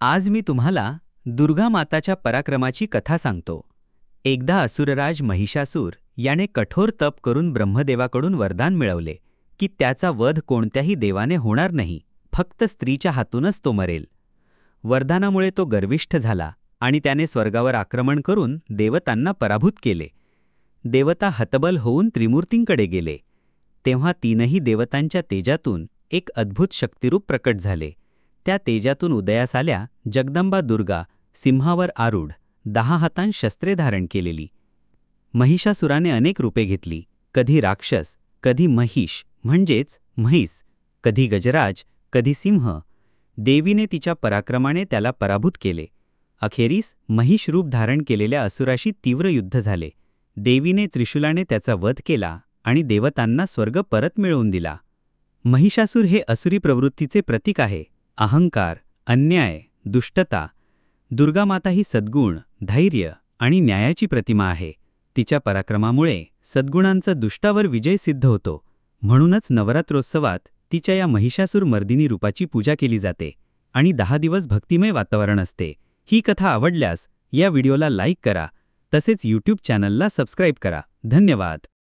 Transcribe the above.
आज मी तुम्हाला दुर्गा माताच्या पराक्रमाची कथा सांगतो। एकदा असुरराज महिषासूर याने कठोर तप करून ब्रह्मदेवाकडून वरदान मिळवले की त्याचा वध कोणत्याही देवाने होणार नाही, फक्त स्त्रीच्या हातूनच तो मरेल। वरदानामुळे तो गर्विष्ठ झाला आणि त्याने स्वर्गावर आक्रमण करून देवतांना पराभूत केले। देवता हतबल होऊन त्रिमूर्तींकडे गेले, तेव्हा तीनही देवतांच्या तेजातून एक अद्भुत शक्तिरूप प्रकट झाले। त्या तेजातून उदयास आल्या जगदंबा दुर्गा, सिंहावर आरूढ, 10 हातांत शस्त्रे धारण केलेली। महिषासुराने अनेक रूपे घेतली, कधी राक्षस, कधी महिष म्हणजेच म्हैस, कधी गजराज, कधी सिंह। देवीने तिच्या पराक्रमाने त्याला पराभूत केले। अखेरीस महिष रूप धारण केलेल्या असुराशी तीव्र युद्ध झाले। देवीने त्रिशूलाने त्याचा वध केला आणि देवतांना स्वर्ग परत मिळवून दिला। महिषासूर हे असुरी प्रवृत्तीचे प्रतीक आहे, अहंकार, अन्याय, दुष्टता। दुर्गा माता ही सद्गुण, धैर्य आणि न्यायाची प्रतिमा आहे। तिच्या पराक्रमामुळे सद्गुणांचा दुष्टावर विजय सिद्ध होतो। म्हणूनच नवरात्रोत्सवात तिच्या या महिषासूर मर्दिनी रूपाची पूजा केली जाते आणि 10 दिवस भक्तिमय वातावरण असते। ही कथा आवडल्यास या व्हिडिओला लाईक करा, तसेच YouTube चॅनलला सबस्क्राईब करा। धन्यवाद।